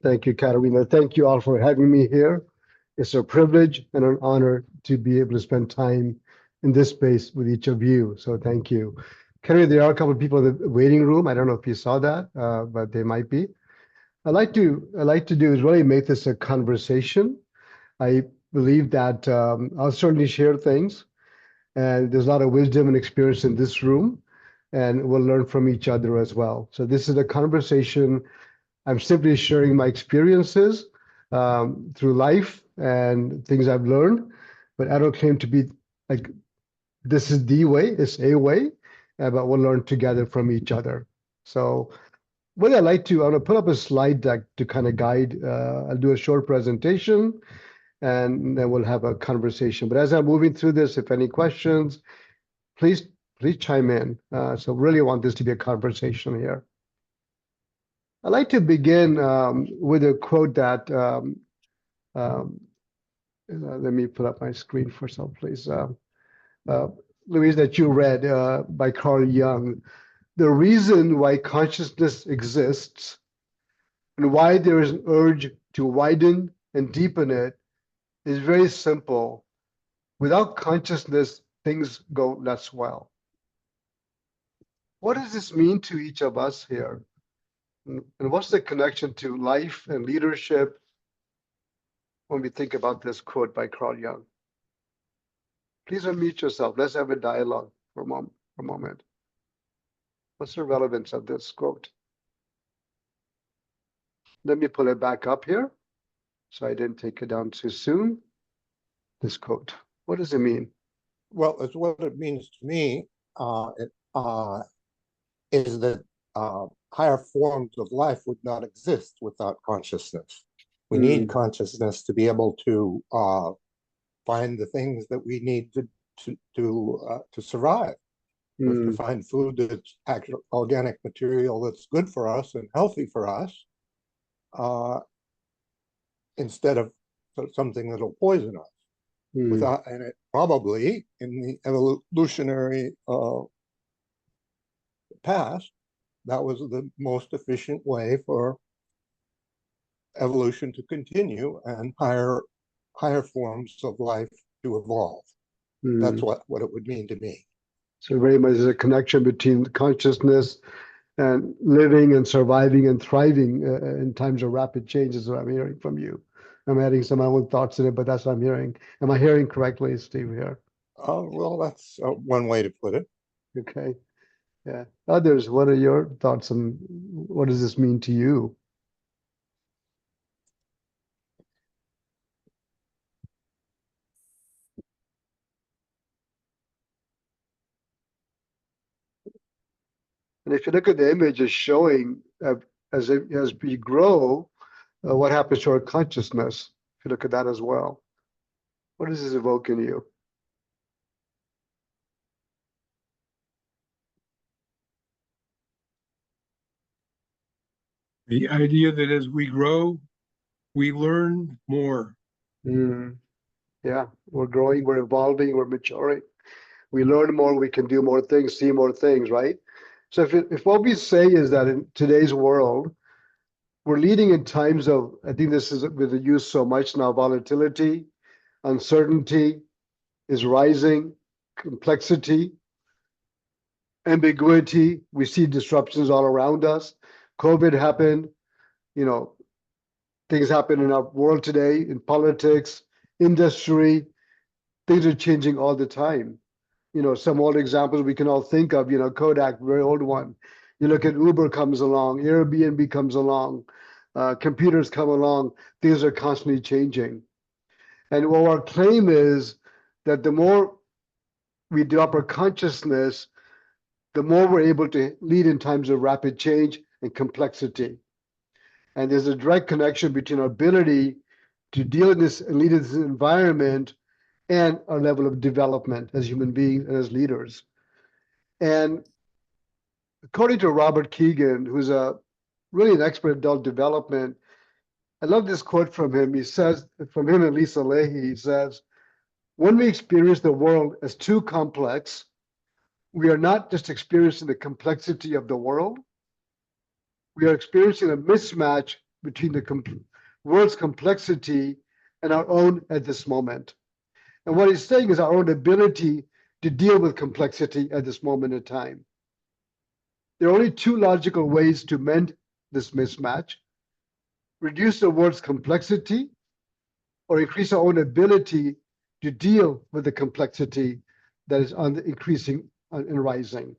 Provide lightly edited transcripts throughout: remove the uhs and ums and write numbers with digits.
Thank you, Katarina. Thank you all for having me here. It's a privilege and an honor to be able to spend time in this space with each of you. So thank you. Katarina, there are a couple of people in the waiting room. I don't know if you saw that, but they might be. I like to do is really make this a conversation. I believe that I'll certainly share things, and there's a lot of wisdom and experience in this room, and we'll learn from each other as well. So this is a conversation. I'm simply sharing my experiences through life and things I've learned, but I don't claim to be like this is the way, it's a way, but we'll learn together from each other. So what I like to, I'm gonna put up a slide deck to kind of guide. I'll do a short presentation and then we'll have a conversation. But as I'm moving through this, if any questions, please please chime in. So really want this to be a conversation here. I'd like to begin with a quote that, um, let me put up my screen for some, please. Louise, that you read by Carl Jung. The reason why consciousness exists and why there is an urge to widen and deepen it is very simple. Without consciousness, things go less well. What does this mean to each of us here? And what's the connection to life and leadership when we think about this quote by Carl Jung? Please unmute yourself. Let's have a dialogue for a moment. What's the relevance of this quote? Let me pull it back up here so I didn't take it down too soon. This quote, what does it mean? Well, it's what it means to me is that higher forms of life would not exist without consciousness. We need consciousness to be able to find the things that we need to survive. We have to find food that's actual organic material that's good for us and healthy for us, instead of something that'll poison us. Without, and it probably in the evolutionary past, that was the most efficient way for evolution to continue and higher forms of life to evolve. That's what it would mean to me. So very much there's a connection between consciousness and living and surviving and thriving in times of rapid changes, what I'm hearing from you. I'm adding some of my own thoughts in it, but that's what I'm hearing. Am I hearing correctly, Steve, here? Well, that's one way to put it. Okay. Yeah. Others, what are your thoughts on what does this mean to you? And if you look at the image, it's showing as we grow, what happens to our consciousness. If you look at that as well, what does this evoke in you? The idea that as we grow, we learn more. Yeah, we're growing, we're evolving, we're maturing. We learn more, we can do more things, see more things, right? So if what we say is that in today's world, we're leading in times of, I think this is with the use so much now, volatility, uncertainty is rising, complexity, ambiguity. We see disruptions all around us. COVID happened, things happen in our world today, in politics, industry, things are changing all the time. Some old examples we can all think of, Kodak, very old one. You look at Uber comes along, Airbnb comes along, computers come along, things are constantly changing. And what our claim is that the more we develop our consciousness, the more we're able to lead in times of rapid change and complexity. And there's a direct connection between our ability to deal in this and lead in this environment and our level of development as human beings and as leaders. And according to Robert Keegan, who's really an expert in adult development, I love this quote from him. He says, from him and Lisa Leahy, he says, when we experience the world as too complex, we are not just experiencing the complexity of the world, we are experiencing a mismatch between the world's complexity and our own at this moment. And what he's saying is our own ability to deal with complexity at this moment in time. There are only two logical ways to mend this mismatch: reduce the world's complexity or increase our own ability to deal with the complexity that is on the increasing and rising.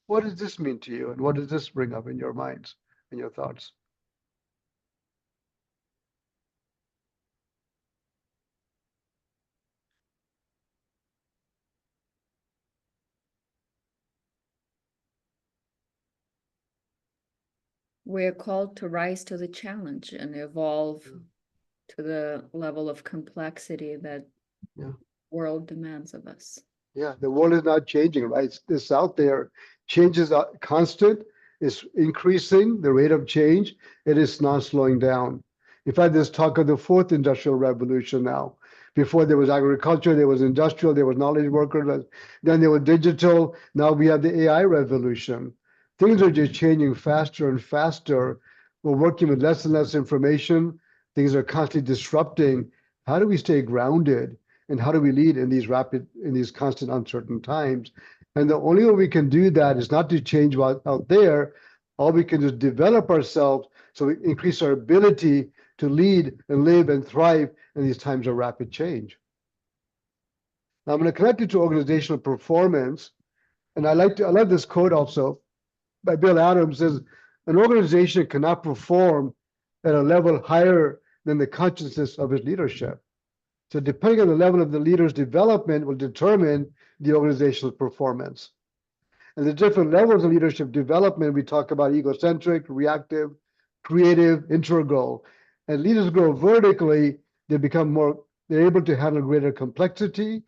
What does this mean to you? And what does this bring up in your minds and your thoughts? We're called to rise to the challenge and evolve to the level of complexity that world demands of us. Yeah, the world is not changing, right? It's out there. Change is constant. It's increasing the rate of change. It is not slowing down. In fact, there's talk of the fourth industrial revolution now. Before there was agriculture, there was industrial, there was knowledge workers, then there was digital. Now we have the AI revolution. Things are just changing faster and faster. We're working with less and less information. Things are constantly disrupting. How do we stay grounded? And how do we lead in these constant uncertain times? And the only way we can do that is not to change what's out there. All we can do is develop ourselves so we increase our ability to lead and live and thrive in these times of rapid change. Now I'm going to connect it to organizational performance. And I love this quote also by Bill Adams. Says, an organization cannot perform at a level higher than the consciousness of its leadership. So depending on the level of the leader's development will determine the organizational performance. And the different levels of leadership development, we talk about egocentric, reactive, creative, integral. And leaders grow vertically, they're able to handle greater complexity,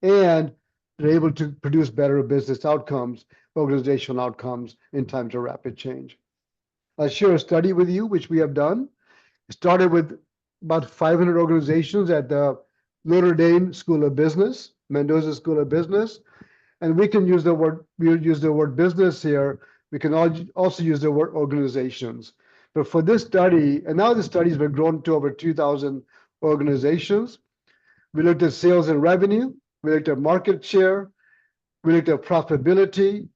and they're able to produce better business outcomes, organizational outcomes in times of rapid change. I'll share a study with you, which we have done. It started with about 500 organizations at the Notre Dame School of Business, Mendoza School of Business. And we use the word business here. We can also use the word organizations. But for this study, and now the study's been grown to over 2,000 organizations. We looked at sales and revenue. We looked at market share. We looked at profitability,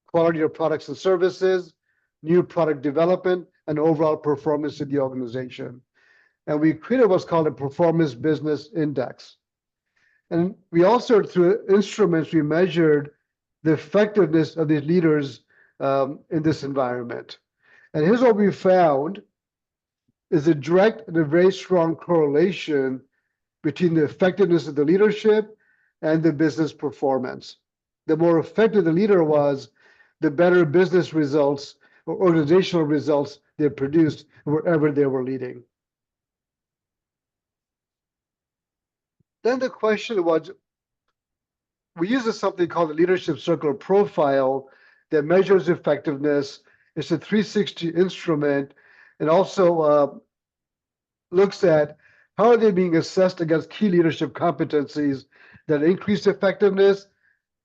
quality of products and services, new product development, and overall performance of the organization. And we created what's called a performance business index. And we also, through instruments, we measured the effectiveness of these leaders in this environment. And here's what we found is a direct and a very strong correlation between the effectiveness of the leadership and the business performance. The more effective the leader was, the better business results or organizational results they produced wherever they were leading. Then the question was, we use something called the leadership circle profile that measures effectiveness. It's a 360 instrument and also looks at how are they being assessed against key leadership competencies that increase effectiveness,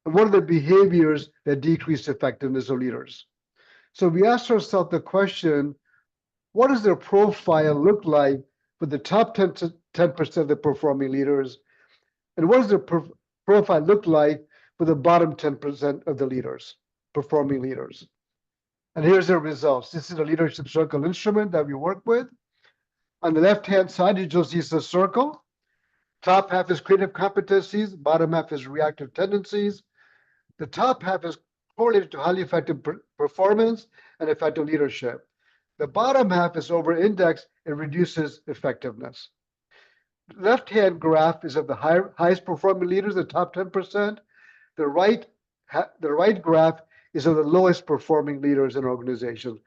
and what are the behaviors that decrease effectiveness of leaders. So we asked ourselves the question, what does their profile look like for the top 10% of the performing leaders? And what does the profile look like for the bottom 10% of the leaders, performing leaders? And here's the results. This is a leadership circle instrument that we work with. On the left-hand side, you'll see it's a circle. Top half is creative competencies, bottom half is reactive tendencies. The top half is correlated to highly effective performance and effective leadership. The bottom half is over-indexed and reduces effectiveness. The left-hand graph is of the highest performing leaders, the top 10%. The right graph is of the lowest performing leaders in organizations.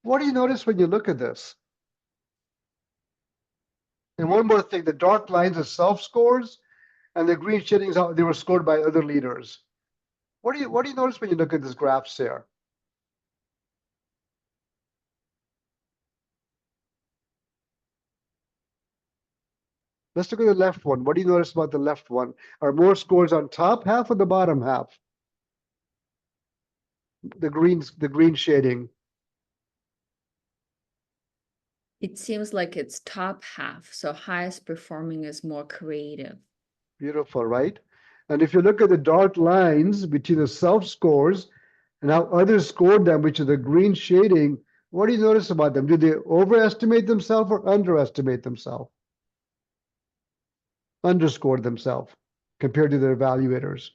What do you notice when you look at this? And one more thing, the dark lines are self-scores, and the green shadings they were scored by other leaders. What do you notice when you look at this graphs here? Let's look at the left one. What do you notice about the left one? Are more scores on top half or the bottom half? The green shading. It seems like it's top half. So highest performing is more creative. Beautiful, right? And if you look at the dark lines between the self scores and how others scored them, which is the green shading, what do you notice about them? Do they overestimate themselves or underestimate themselves? Underscore themselves compared to their evaluators.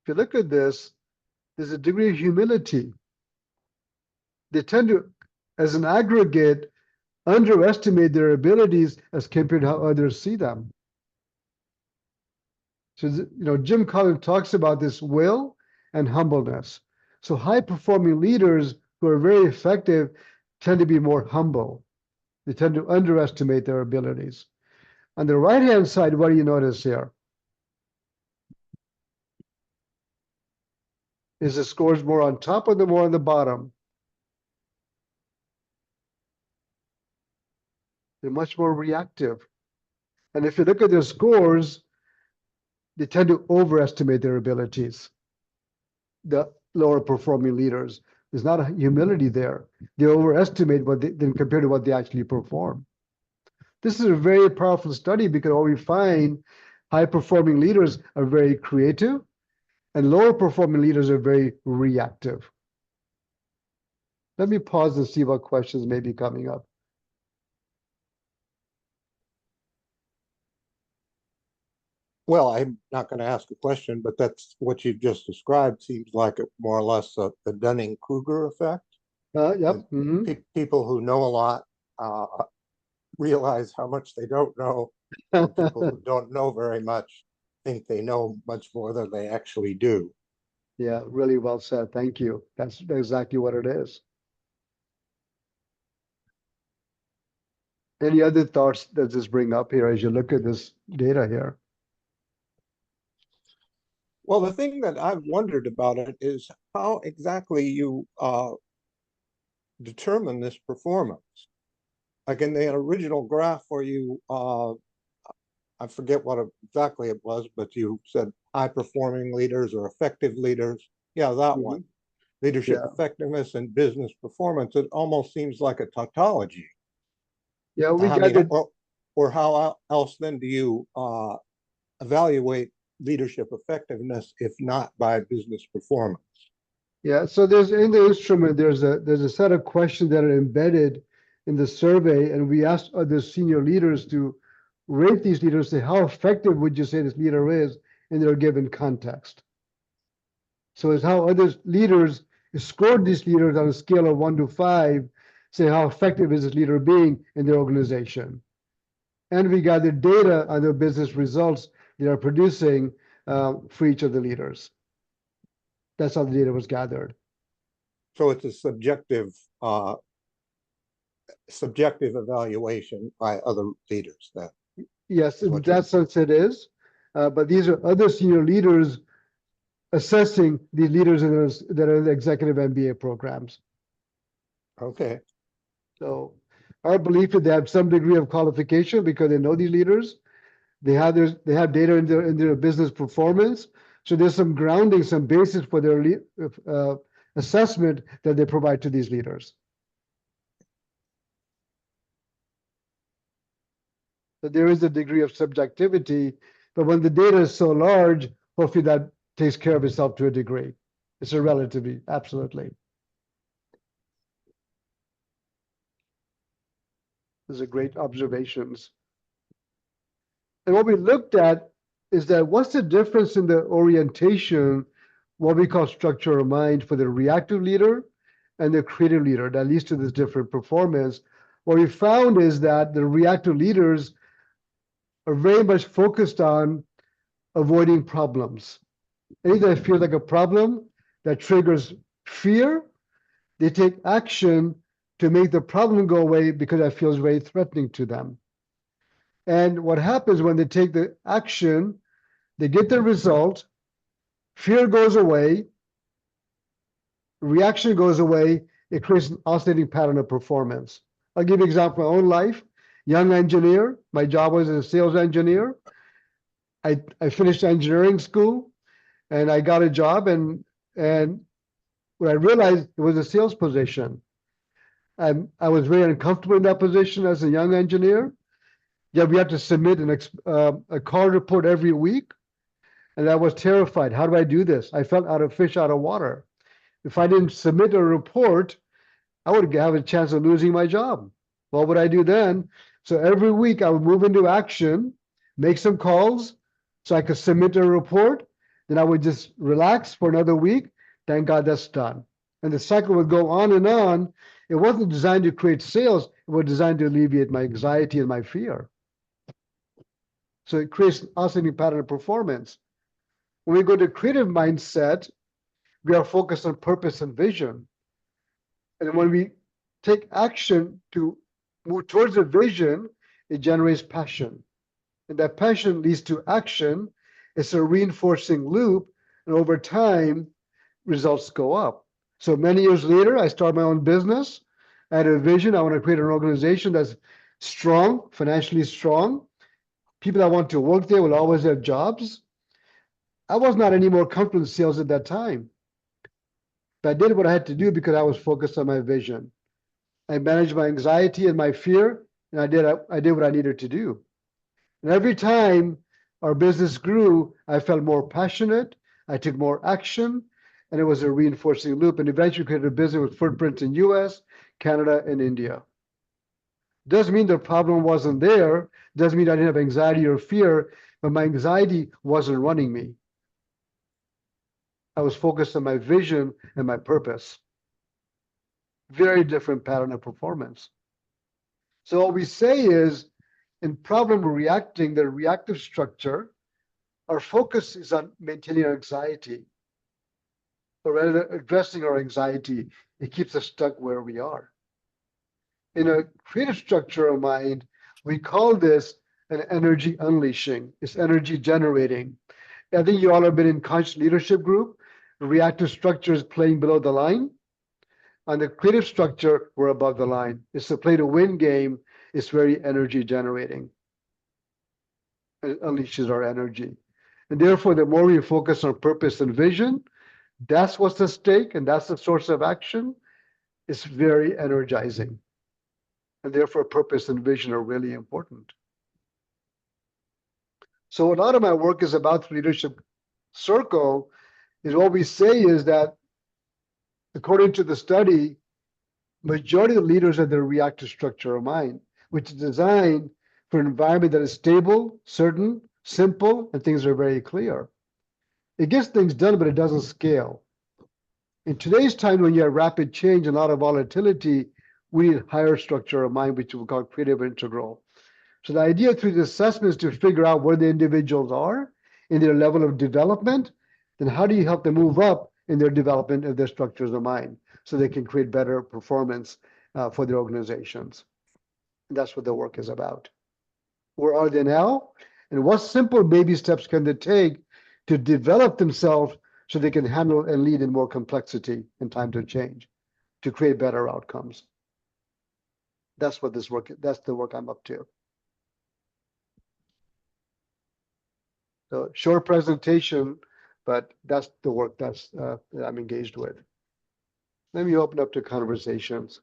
If you look at this, there's a degree of humility. They tend to, as an aggregate, underestimate their abilities as compared to how others see them. So, Jim Collins talks about this will and humbleness. So high-performing leaders who are very effective tend to be more humble. They tend to underestimate their abilities. On the right-hand side, what do you notice here? Is the scores more on top or more on the bottom? They're much more reactive. And if you look at their scores, they tend to overestimate their abilities. The lower performing leaders, there's not a humility there. They overestimate what they then compared to what they actually perform. This is a very powerful study because what we find, high performing leaders are very creative and lower performing leaders are very reactive. Let me pause and see what questions may be coming up. Well, I'm not going to ask a question, but that's what you just described seems like more or less the Dunning-Kruger effect. Yep. People who know a lot realize how much they don't know. And people who don't know very much think they know much more than they actually do. Yeah, really well said. Thank you. That's exactly what it is. Any other thoughts that this bring up here as you look at this data here? Well, the thing that I've wondered about it is how exactly you determine this performance. Like in the original graph where you, I forget what exactly it was, but you said high performing leaders or effective leaders. Yeah, that one. Leadership effectiveness and business performance. It almost seems like a tautology. Yeah, we got it. Or how else then do you evaluate leadership effectiveness if not by business performance? Yeah, so there's in the instrument, there's a set of questions that are embedded in the survey, and we asked other senior leaders to rate these leaders, say how effective would you say this leader is in their given context. So it's how other leaders scored these leaders on a scale of 1 to 5, say how effective is this leader being in their organization. And we gathered data on their business results they are producing for each of the leaders. That's how the data was gathered. So it's a subjective evaluation by other leaders then. Yes, in that sense it is. But these are other senior leaders assessing the leaders that are in the executive MBA programs. Okay. So our belief is they have some degree of qualification because they know these leaders. They have data in their business performance. So there's some grounding, some basis for their assessment that they provide to these leaders. So there is a degree of subjectivity, but when the data is so large, hopefully that takes care of itself to a degree. It's a relativity, absolutely. Those are great observations. And what we looked at is that what's the difference in the orientation, what we call structure of mind for the reactive leader and the creative leader that leads to this different performance. What we found is that the reactive leaders are very much focused on avoiding problems. Anything that feels like a problem that triggers fear, they take action to make the problem go away because that feels very threatening to them. And what happens when they take the action, they get the result, fear goes away, reaction goes away, it creates an oscillating pattern of performance. I'll give you an example of my own life. Young engineer, my job was as a sales engineer. I finished engineering school and I got a job and What I realized it was a sales position. I was very uncomfortable in that position as a young engineer. Yet we had to submit a call report every week. And I was terrified. How do I do this? I felt out of fish out of water. If I didn't submit a report, I would have a chance of losing my job. What would I do then? So every week I would move into action, make some calls so I could submit a report. Then I would just relax for another week. Thank God that's done. And the cycle would go on and on. It wasn't designed to create sales. It was designed to alleviate my anxiety and my fear. So it creates an oscillating pattern of performance. When we go to creative mindset, we are focused on purpose and vision. And when we take action to move towards a vision, it generates passion. And that passion leads to action. It's a reinforcing loop. And over time, results go up. So many years later, I started my own business. I had a vision. I want to create an organization that's strong, financially strong. People that want to work there will always have jobs. I was not any more comfortable in sales at that time. But I did what I had to do because I was focused on my vision. I managed my anxiety and my fear, and I did what I needed to do. And every time our business grew, I felt more passionate. I took more action, and it was a reinforcing loop. And eventually created a business with footprints in US, Canada, and India. Doesn't mean the problem wasn't there. Doesn't mean I didn't have anxiety or fear, but my anxiety wasn't running me. I was focused on my vision and my purpose. Very different pattern of performance. So what we say is, in problem reacting, the reactive structure, our focus is on maintaining our anxiety. Or rather than addressing our anxiety, it keeps us stuck where we are. In a creative structure of mind, we call this an energy unleashing. It's energy generating. I think you all have been in conscious leadership group. The reactive structure is playing below the line. On the creative structure, we're above the line. It's a play to win game. It's very energy generating. It unleashes our energy. And therefore, the more we focus on purpose and vision, that's what's at stake, and that's the source of action. It's very energizing. And therefore, purpose and vision are really important. So a lot of my work is about the leadership circle. Is what we say is that, according to the study, majority of leaders have the reactive structure of mind, which is designed for an environment that is stable, certain, simple, and things are very clear. It gets things done, but it doesn't scale. In today's time, when you have rapid change and a lot of volatility, we need higher structure of mind, which we call creative integral. So the idea through the assessment is to figure out where the individuals are in their level of development. Then how do you help them move up in their development of their structures of mind so they can create better performance for their organizations? And that's what the work is about. Where are they now? And what simple baby steps can they take to develop themselves so they can handle and lead in more complexity and time to change to create better outcomes? That's what this work, that's the work I'm up to. So short presentation, but that's the work that I'm engaged with. Let me open up to conversations.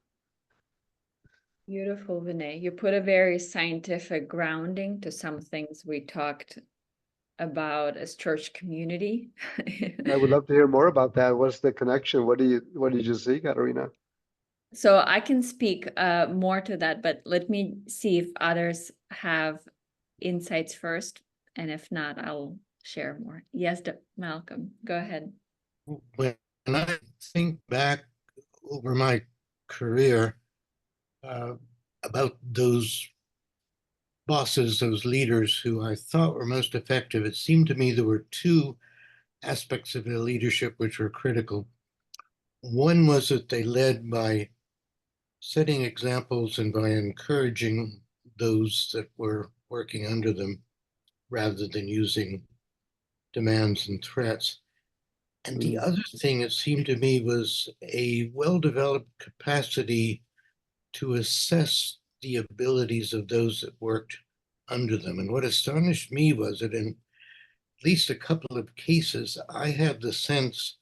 Beautiful, Vinay. You put a very scientific grounding to some things we talked about as church community. I would love to hear more about that. What's the connection? What did you see, Katarina? So I can speak more to that, but let me see if others have insights first. And if not, I'll share more. Yes, Malcolm, go ahead. When I think back over my career about those bosses, those leaders who I thought were most effective, it seemed to me there were two aspects of their leadership which were critical. One was that they led by setting examples and by encouraging those that were working under them rather than using demands and threats. And the other thing, it seemed to me, was a well-developed capacity to assess the abilities of those that worked under them. And what astonished me was that in at least a couple of cases, I had the sense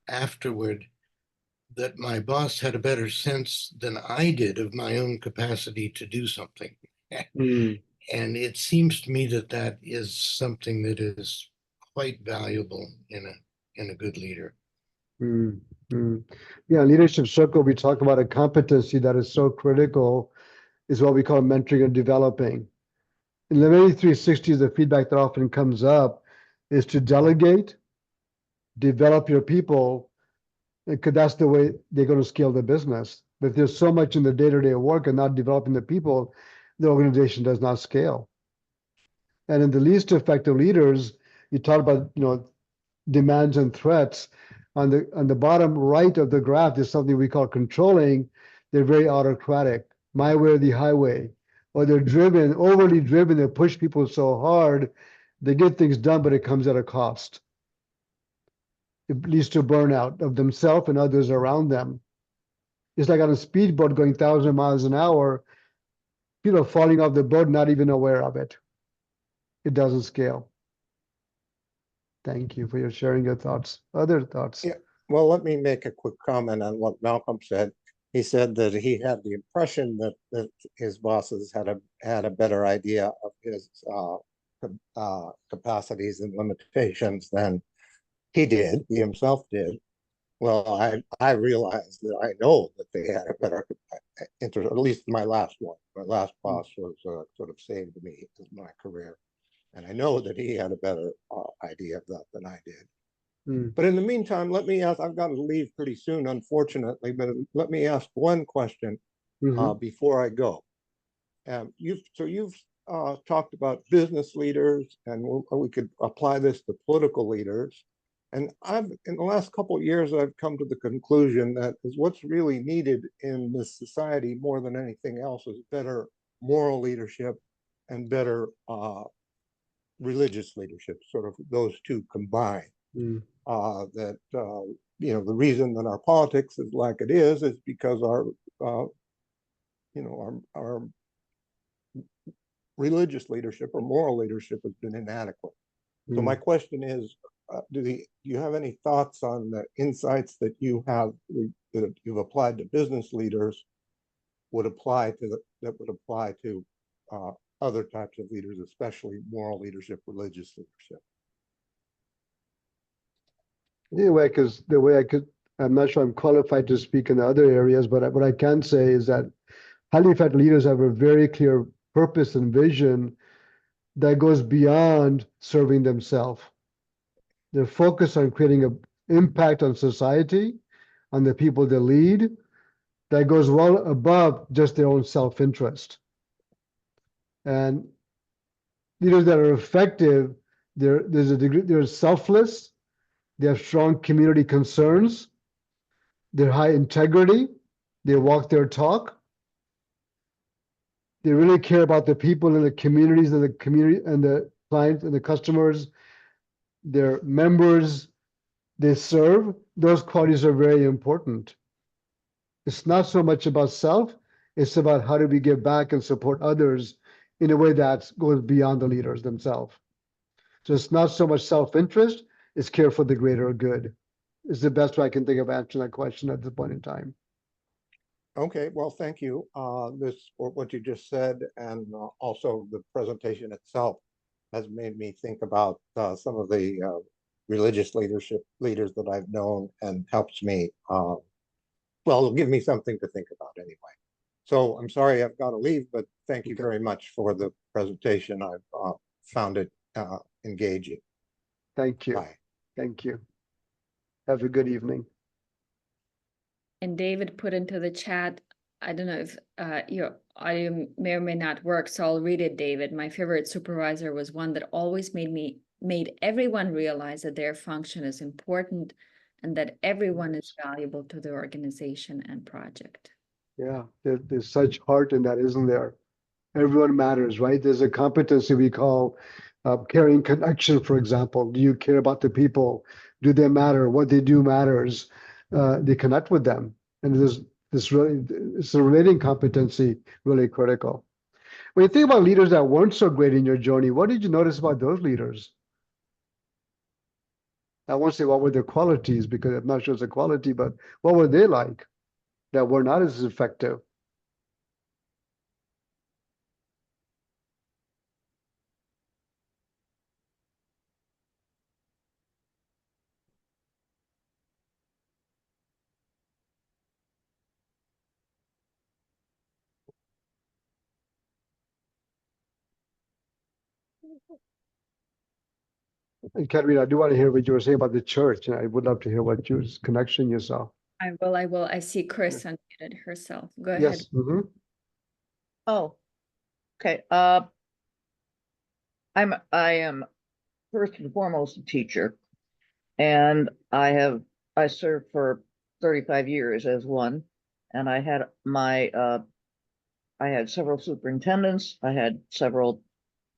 afterward that my boss had a better sense than I did of my own capacity to do something. Mm, And it seems to me that that is something that is quite valuable in a good leader. mm, mm. Yeah, leadership circle, we talk about a competency that is so critical is what we call mentoring and developing. In the many 360s, the feedback that often comes up is to delegate, develop your people, because that's the way they're going to scale the business. But if there's so much in the day-to-day work and not developing the people, the organization does not scale. And in the least effective leaders, you talk about, demands and threats. On the bottom right of the graph is something we call controlling. They're very autocratic, my way or the highway, or they're driven, overly driven. They push people so hard, they get things done, but it comes at a cost. It leads to burnout of themselves and others around them. It's like on a speedboat going 1,000 miles an hour, people falling off the boat, not even aware of it. It doesn't scale. Thank you for your sharing your thoughts. Other thoughts? Yeah, well, let me make a quick comment on what Malcolm said. He said that he had the impression that his bosses had a better idea of his capacities and limitations than he himself did. Well, I realized that I know that they had a better interest, at least my last one. My last boss was sort of saved me in my career. And I know that he had a better idea of that than I did. Mm. But in the meantime, let me ask, I've got to leave pretty soon, unfortunately, but let me ask one question before I go. You've talked about business leaders, and we could apply this to political leaders. And in the last couple of years, I've come to the conclusion that is what's really needed in this society more than anything else is better moral leadership and better religious leadership, sort of those two combined. Mm. The reason that our politics is like it is because our religious leadership or moral leadership has been inadequate. So my question is, do you have any thoughts on the insights that that you've applied to business leaders would apply to other types of leaders, especially moral leadership, religious leadership? Anyway, because I'm not sure I'm qualified to speak in other areas, but what I can say is that highly effective leaders have a very clear purpose and vision that goes beyond serving themselves. They're focused on creating an impact on society, on the people they lead, that goes well above just their own self-interest. And leaders that are effective, they're selfless, they have strong community concerns, they're high integrity, they walk their talk, they really care about the people in the communities and the clients and the customers, their members they serve. Those qualities are very important. It's not so much about self, it's about how do we give back and support others in a way that goes beyond the leaders themselves. So it's not so much self-interest, it's care for the greater good. It's the best way I can think of answering that question at this point in time. Okay, well, thank you. For what you just said, and also the presentation itself has made me think about some of the religious leaders that I've known, and helps me, it'll give me something to think about anyway. So I'm sorry I've got to leave, but thank you very much for the presentation. I've found it engaging. Thank you. Bye. Thank you. Have a good evening. And David put into the chat, I don't know if your audio may or may not work, so I'll read it, David. My favorite supervisor was one that always made everyone realize that their function is important and that everyone is valuable to the organization and project. Yeah, there's such heart in that, isn't there? Everyone matters, right? There's a competency we call caring connection, for example. Do you care about the people? Do they matter? What they do matters. They connect with them. And it's a relating competency really critical. When you think about leaders that weren't so great in your journey, what did you notice about those leaders? I won't say what were their qualities because I'm not sure it's a quality, but what were they like that were not as effective? And Katerina, I do want to hear what you were saying about the church, and I would love to hear what your connection you saw. I will. I see Chris unmuted herself. Go ahead. Yes. Oh, okay. I am first and foremost a teacher, and I served for 35 years as one, and I had I had several superintendents, I had several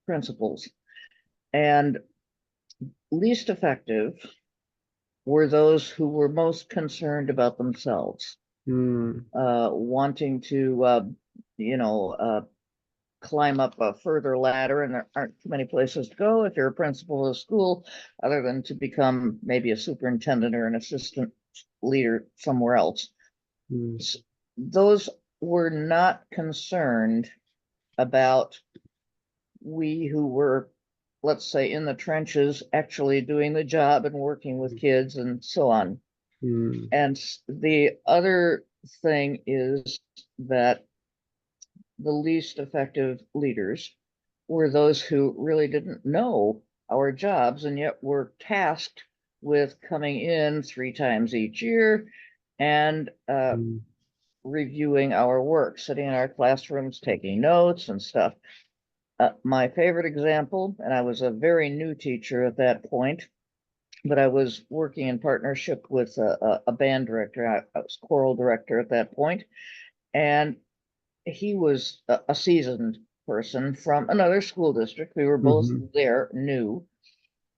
principals, and least effective were those who were most concerned about themselves, wanting to, climb up a further ladder, and there aren't too many places to go if you're a principal of a school other than to become maybe a superintendent or an assistant leader somewhere else. Those were not concerned about we who were, let's say, in the trenches, actually doing the job and working with kids and so on. And the other thing is that the least effective leaders were those who really didn't know our jobs and yet were tasked with coming in 3 times each year and reviewing our work, sitting in our classrooms, taking notes and stuff. My favorite example, and I was a very new teacher at that point, but I was working in partnership with a band director. I was choral director at that point, and he was a seasoned person from another school district. We were both there, new.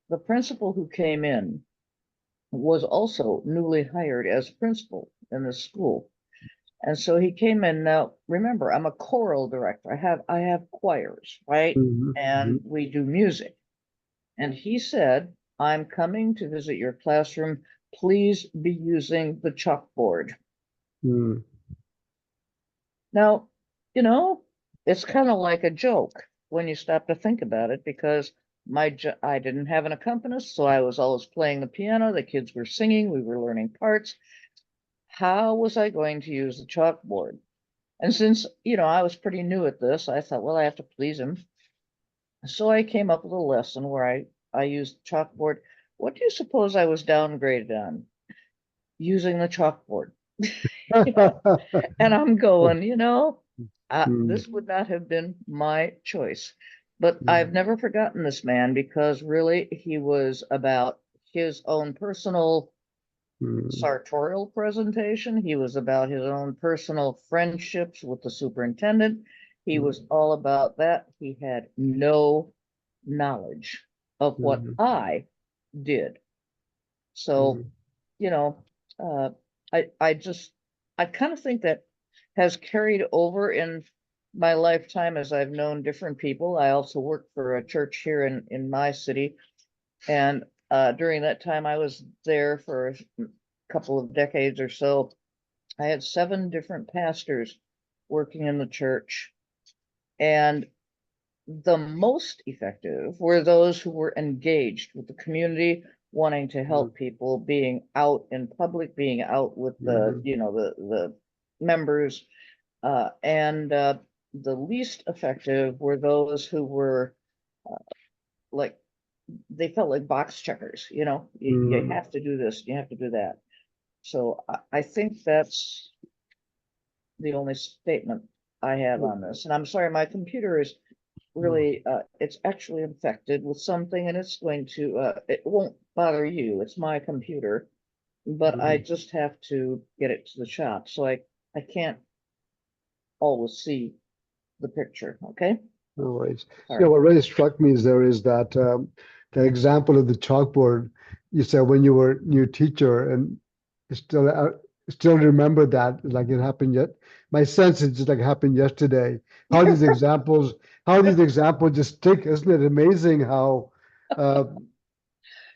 The principal who came in was also newly hired as principal in the school. And so he came in. Now, remember, I'm a choral director. I have choirs, right? And we do music. And he said, I'm coming to visit your classroom. Please be using the chalkboard. Now, it's kind of like a joke when you stop to think about it, because I didn't have an accompanist, so I was always playing the piano. The kids were singing, we were learning parts. How was I going to use the chalkboard? And since, I was pretty new at this, I thought, well, I have to please him. So I came up with a lesson where I used the chalkboard. What do you suppose I was downgraded on? Using the chalkboard. And I'm going, this would not have been my choice. But I've never forgotten this man, because really he was about his own personal sartorial presentation. He was about his own personal friendships with the superintendent. He was all about that. He had no knowledge of what I did. So, I kind of think that has carried over in my lifetime as I've known different people. I also worked for a church here in my city. And during that time, I was there for a couple of decades or so. I had 7 different pastors working in the church. And the most effective were those who were engaged with the community, wanting to help people, being out in public, being out with the members, and the least effective were those who were like, they felt like box checkers. You have to do this, you have to do that. So I think that's the only statement I have on this. And I'm sorry, my computer is really, it's actually infected with something, and it's going to, it won't bother you. It's my computer, but I just have to get it to the shop. So I can't always see the picture. Okay. No worries. All right. What really struck me is that the example of the chalkboard. You said when you were new teacher, and you still remember that like it happened yet. My sense is just like it happened yesterday. How these examples just stick, isn't it amazing how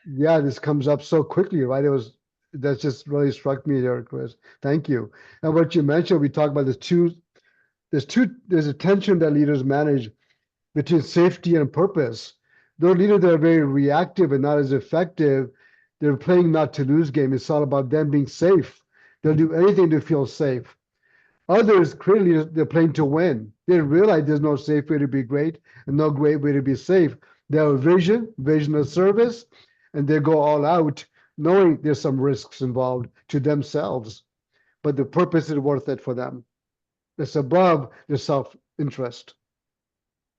Yeah, this comes up so quickly, right? That just really struck me there, Chris. Thank you. And what you mentioned, we talked about there's a tension that leaders manage between safety and purpose. Those leaders that are very reactive and not as effective, they're playing not to lose game. It's all about them being safe. They'll do anything to feel safe. Others, clearly, they're playing to win. They realize there's no safe way to be great and no great way to be safe. They have a vision of service, and they go all out, knowing there's some risks involved to themselves, but the purpose is worth it for them. It's above their self-interest.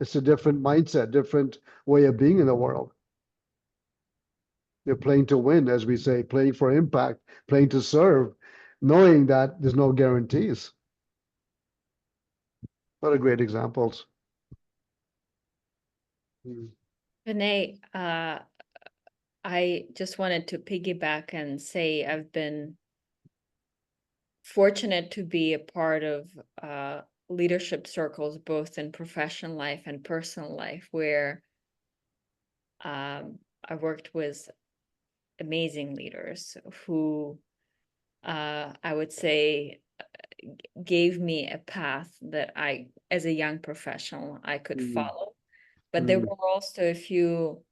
It's a different mindset, different way of being in the world. They're playing to win, as we say, playing for impact, playing to serve, knowing that there's no guarantees. What a great examples. Vinay, I just wanted to piggyback and say I've been fortunate to be a part of leadership circles, both in professional life and personal life, where I worked with amazing leaders who I would say gave me a path that I, as a young professional, I could follow. But there were also a few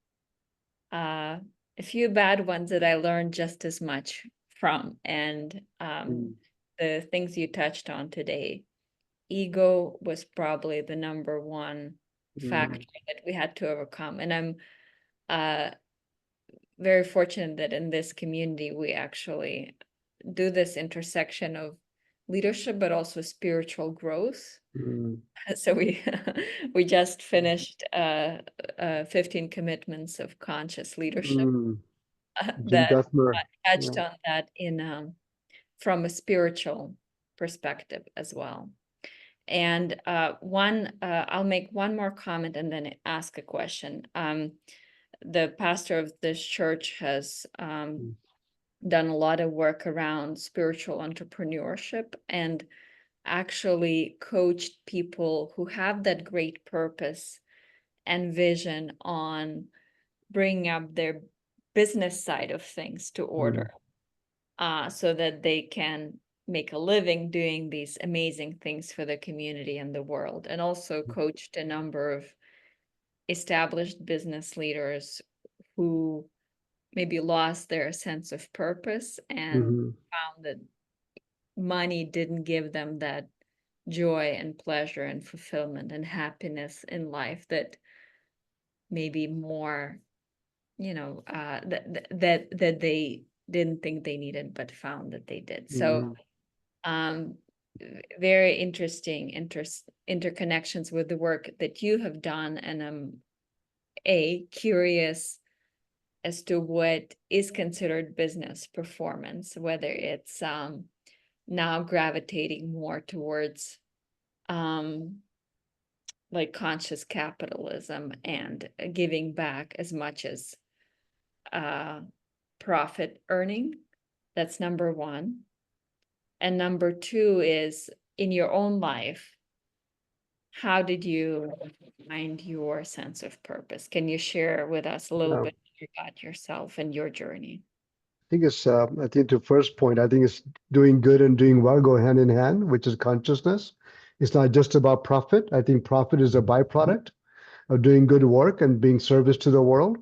bad ones that I learned just as much from. And the things you touched on today, ego was probably the number one factor that we had to overcome. And I'm very fortunate that in this community, we actually do this intersection of leadership, but also spiritual growth. So we just finished 15 commitments of conscious leadership that touched on that in from a spiritual perspective as well. And I'll make one more comment and then ask a question. The pastor of this church has done a lot of work around spiritual entrepreneurship and actually coached people who have that great purpose and vision on bringing up their business side of things to order, so that they can make a living doing these amazing things for the community and the world, and also coached a number of established business leaders who maybe lost their sense of purpose and found that money didn't give them that joy and pleasure and fulfillment and happiness in life that maybe more, that they didn't think they needed, but found that they did. So very interesting interconnections with the work that you have done. And I'm curious as to what is considered business performance, whether it's now gravitating more towards like conscious capitalism and giving back as much as profit earning. That's number one. And number two is, in your own life, how did you find your sense of purpose? Can you share with us a little bit about yourself and your journey? I think the first point, I think it's doing good and doing well go hand in hand, which is consciousness. It's not just about profit. I think profit is a byproduct of doing good work and being service to the world.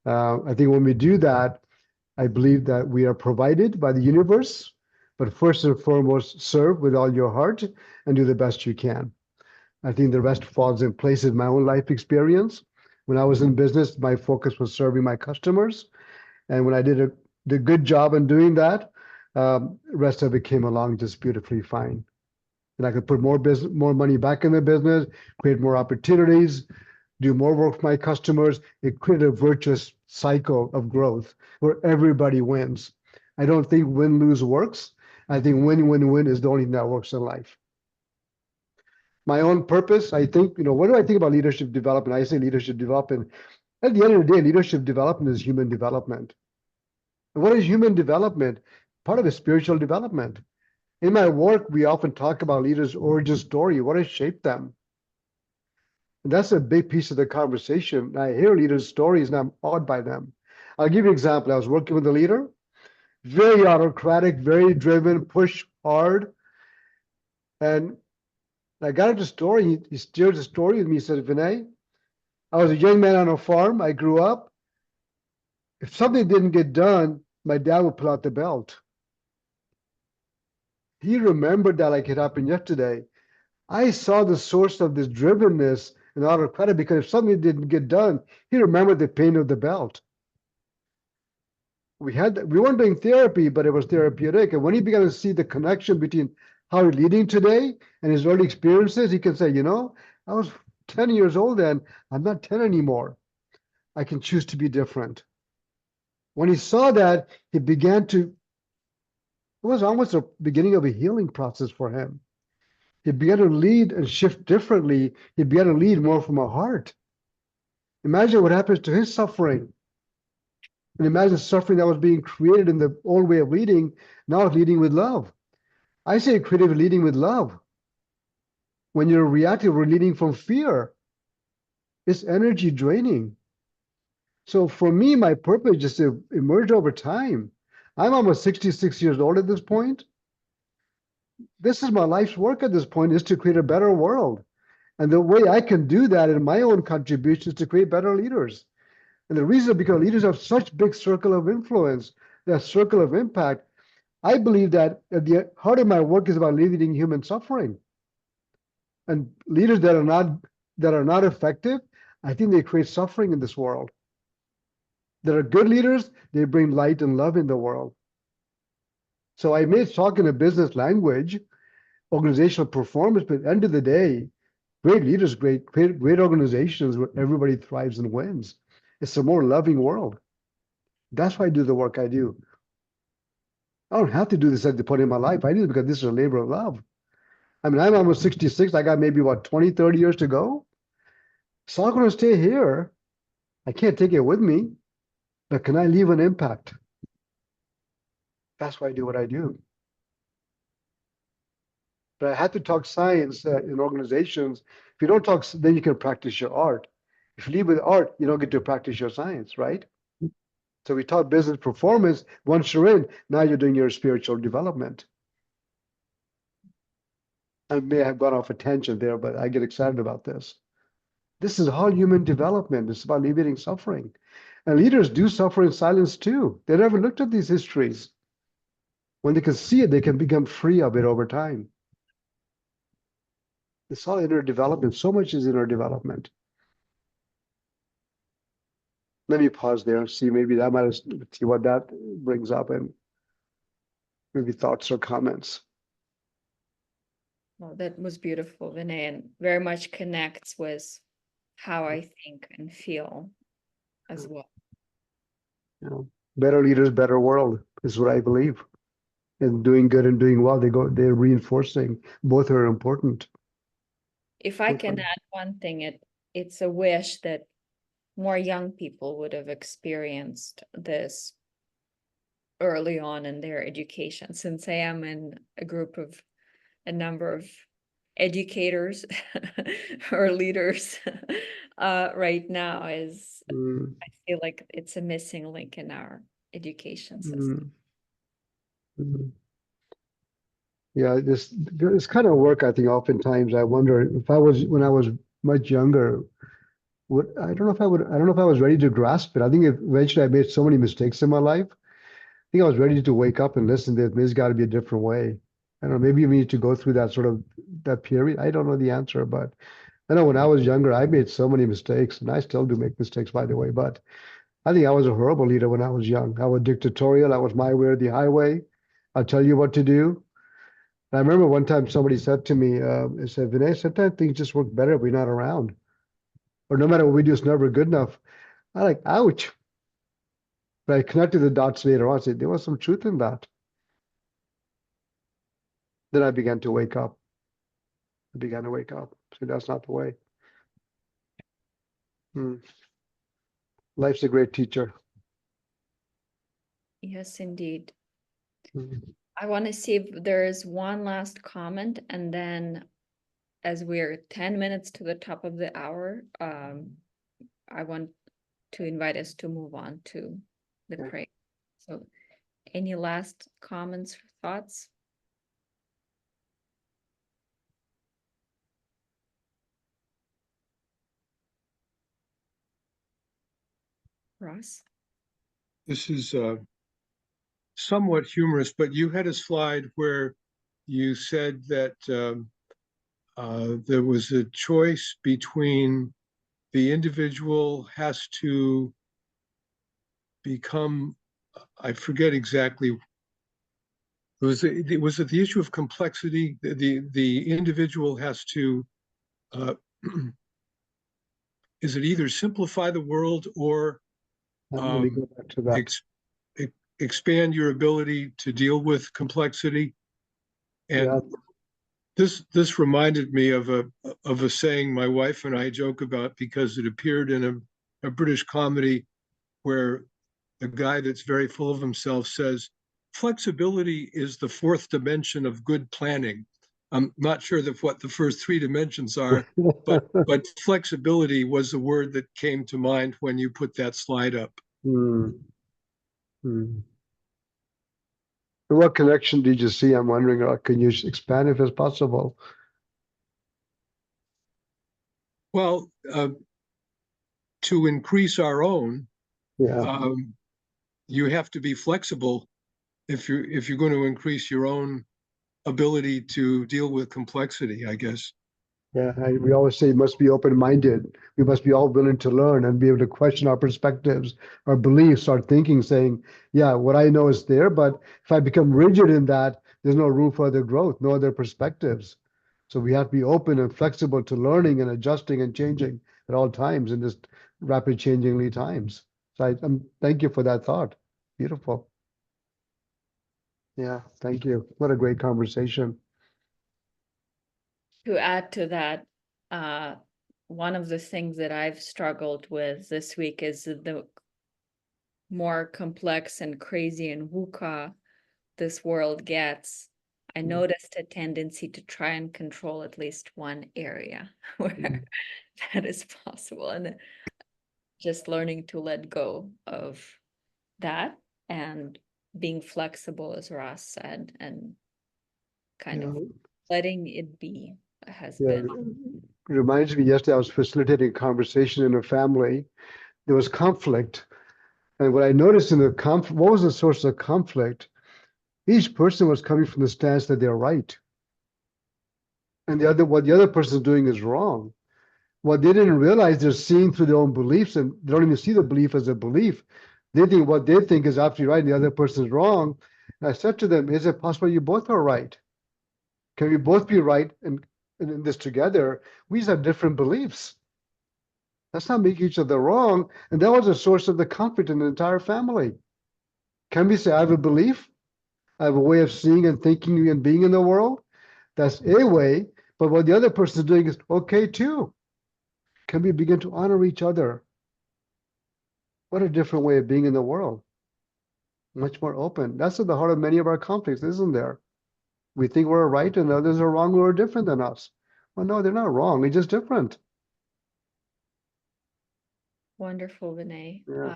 I think when we do that, I believe that we are provided by the universe, but first and foremost, serve with all your heart and do the best you can. I think the rest falls in place in my own life experience. When I was in business, my focus was serving my customers. And when I did a good job in doing that, rest of it came along just beautifully fine. And I could put more money back in the business, create more opportunities, do more work for my customers. It created a virtuous cycle of growth where everybody wins. I don't think win-lose works. I think win-win-win is the only thing that works in life. My own purpose, I think, what do I think about leadership development? I say leadership development. At the end of the day, leadership development is human development. And what is human development? Part of it is spiritual development. In my work, we often talk about leaders' origin story. What has shaped them? And that's a big piece of the conversation. I hear leaders' stories and I'm awed by them. I'll give you an example. I was working with a leader, very autocratic, very driven, push hard. And I got into the story. He steered the story with me. He said, Vinay, I was a young man on a farm. I grew up. If something didn't get done, my dad would pull out the belt. He remembered that like it happened yesterday. I saw the source of this drivenness and autocratic because if something didn't get done, he remembered the pain of the belt. We weren't doing therapy, but it was therapeutic. And when he began to see the connection between how he's leading today and his early experiences, he can say, you know, I was 10 years old then. I'm not 10 anymore. I can choose to be different. When he saw that, he began to, it was almost a beginning of a healing process for him. He began to lead and shift differently. He began to lead more from a heart. Imagine what happens to his suffering. And imagine suffering that was being created in the old way of leading, now leading with love. I say creative leading with love. When you're reactive or leading from fear, it's energy draining. So for me, my purpose is to emerge over time. I'm almost 66 years old at this point. This is my life's work at this point, is to create a better world. And the way I can do that in my own contribution is to create better leaders. And the reason is because leaders have such big circle of influence, that circle of impact. I believe that at the heart of my work is about alleviating human suffering. And leaders that are not effective, I think they create suffering in this world. That are good leaders, they bring light and love in the world. So I may talk in a business language, organizational performance, but at the end of the day, great leaders, great organizations where everybody thrives and wins. It's a more loving world. That's why I do the work I do. I don't have to do this at the point in my life. I do it because this is a labor of love. I mean, I'm almost 66. I got maybe about 20, 30 years to go. So I'm going to stay here. I can't take it with me, but can I leave an impact? That's why I do what I do. But I had to talk science in organizations. If you don't talk, then you can practice your art. If you leave with art, you don't get to practice your science, right? So we taught business performance. Once you're in, now you're doing your spiritual development. I may have gone off a tangent there, but I get excited about this. This is all human development. It's about alleviating suffering. And leaders do suffer in silence too. They never looked at these histories. When they can see it, they can become free of it over time. It's all inner development. So much is inner development. Let me pause there and see maybe that might see what that brings up and maybe thoughts or comments. Well, that was beautiful, Vinay, and very much connects with how I think and feel as well. You know, better leaders, better world is what I believe. And doing good and doing well, they're reinforcing. Both are important. If I can Okay. add one thing, it's a wish that more young people would have experienced this early on in their education, since I am in a number of educators or leaders right now. I feel like it's a missing link in our education system. Yeah, this kind of work, I think oftentimes I wonder if when I was much younger, I don't know if I was ready to grasp it. I think eventually I made so many mistakes in my life. I think I was ready to wake up and listen that there's got to be a different way. I don't know, maybe we need to go through that period. I don't know the answer, but I know when I was younger, I made so many mistakes, and I still do make mistakes, by the way, but I think I was a horrible leader when I was young. I was dictatorial. I was my way or the highway. I'll tell you what to do. And I remember one time somebody said to me, they said, Vinay, sometimes things just work better if we're not around. Or no matter what we do, it's never good enough. I like, ouch. But I connected the dots later on. I said, there was some truth in that. Then I began to wake up. So that's not the way. Life's a great teacher. Yes, indeed. Hmm. I want to see if there is one last comment, and then as we're 10 minutes to the top of the hour, I want to invite us to move on to the Yeah. praise. So any last comments or thoughts? Ross? This is somewhat humorous, but you had a slide where you said that there was a choice between the individual has to become, I forget exactly, was it the issue of complexity? The individual has to, is it either simplify the world or Let me go back to that. ex, expand your ability to deal with complexity? And Yeah. this reminded me of a saying my wife and I joke about because it appeared in a British comedy where a guy that's very full of himself says, flexibility is the fourth dimension of good planning. I'm not sure what the first three dimensions are, but flexibility was the word that came to mind when you put that slide up. Hmm. Hmm. What connection did you see? I'm wondering, can you expand if it's possible? Well, to increase our own, Yeah. you have to be flexible if you're going to increase your own ability to deal with complexity, I guess. Yeah. We always say must be open-minded. We must be all willing to learn and be able to question our perspectives, our beliefs, our thinking, saying, yeah, what I know is there, but if I become rigid in that, there's no room for other growth, no other perspectives. So we have to be open and flexible to learning and adjusting and changing at all times in this rapid changingly times. So thank you for that thought. Beautiful. Yeah, thank you. What a great conversation. To add to that, one of the things that I've struggled with this week is the more complex and crazy and VUCA this world gets. I noticed a tendency to try and control at least one area where that is possible, and just learning to let go of that and being flexible, as Ross said, and kind of letting it be has Yeah, been. it reminds me, yesterday I was facilitating a conversation in a family. There was conflict. And what I noticed in the what was the source of conflict? Each person was coming from the stance that they're right. And what the other person is doing is wrong. What they didn't realize, they're seeing through their own beliefs, and they don't even see the belief as a belief. They think what they think is absolutely right and the other person is wrong. And I said to them, is it possible you both are right? Can we both be right in this together? We just have different beliefs. Let's not make each other wrong. And that was a source of the conflict in the entire family. Can we say, I have a belief, I have a way of seeing and thinking and being in the world? That's a way, but what the other person is doing is okay too. Can we begin to honor each other? What a different way of being in the world. Much more open. That's at the heart of many of our conflicts, isn't there? We think we're right and others are wrong who are different than us. Well, no, they're not wrong. They're just different. Wonderful, Vinay. Yeah.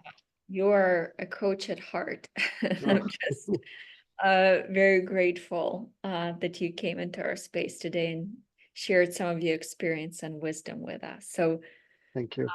You're a coach at heart. I'm just very grateful that you came into our space today and shared some of your experience and wisdom with us. So Thank you.